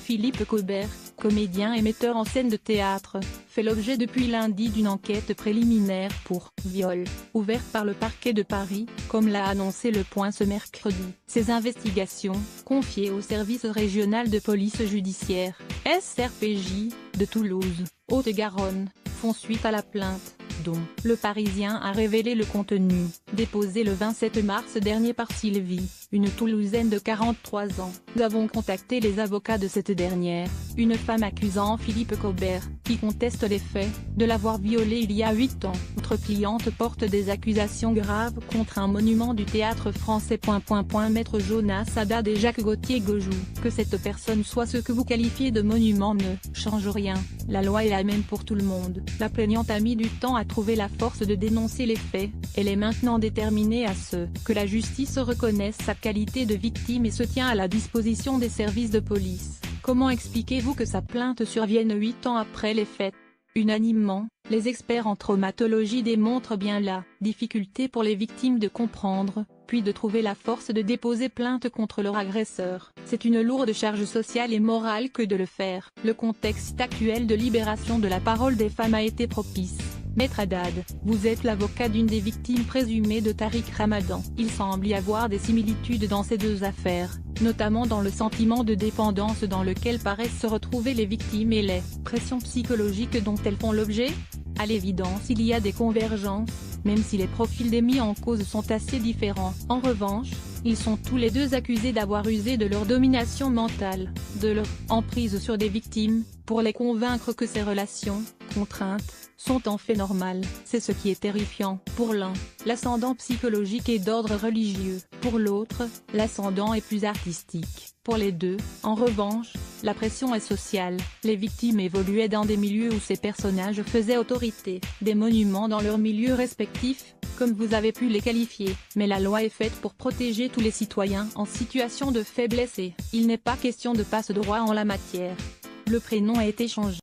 Jean-Philippe Cobert, comédien et metteur en scène de théâtre, fait l'objet depuis lundi d'une enquête préliminaire pour « viol » ouverte par le parquet de Paris, comme l'a annoncé Le Point ce mercredi. Ces investigations, confiées au service régional de police judiciaire, SRPJ, de Toulouse, Haute-Garonne, font suite à la plainte, dont Le Parisien a révélé le contenu, déposé le 27 mars dernier par Sylvie, une Toulousaine de 43 ans. Nous avons contacté les avocats de cette dernière, une femme accusant Philippe Cobert, qui conteste les faits, de l'avoir violée il y a 8 ans. Notre cliente porte des accusations graves contre un monument du théâtre français. Maître Jonas Haddad et Jacques Gauthier-Gojou. Que cette personne soit ce que vous qualifiez de monument ne change rien, la loi est la même pour tout le monde. La plaignante a mis du temps à trouver la force de dénoncer les faits, elle est maintenant déterminée à ce que la justice reconnaisse sa qualité de victime et se tient à la disposition des services de police. Comment expliquez-vous que sa plainte survienne 8 ans après les faits? Unanimement, les experts en traumatologie démontrent bien la difficulté pour les victimes de comprendre, puis de trouver la force de déposer plainte contre leur agresseur. C'est une lourde charge sociale et morale que de le faire. Le contexte actuel de libération de la parole des femmes a été propice. Maître Haddad, vous êtes l'avocat d'une des victimes présumées de Tariq Ramadan. Il semble y avoir des similitudes dans ces deux affaires, notamment dans le sentiment de dépendance dans lequel paraissent se retrouver les victimes et les pressions psychologiques dont elles font l'objet. À l'évidence, il y a des convergences, même si les profils des mis en cause sont assez différents. En revanche, ils sont tous les deux accusés d'avoir usé de leur domination mentale, de leur emprise sur des victimes, pour les convaincre que ces relations, contraintes, sont en fait normales. C'est ce qui est terrifiant. Pour l'un, l'ascendant psychologique est d'ordre religieux, pour l'autre, l'ascendant est plus artistique. Pour les deux, en revanche, la pression est sociale. Les victimes évoluaient dans des milieux où ces personnages faisaient autorité, des monuments dans leurs milieux respectifs, comme vous avez pu les qualifier. Mais la loi est faite pour protéger tous les citoyens en situation de faiblesse et il n'est pas question de passe-droit en la matière. Le prénom a été changé.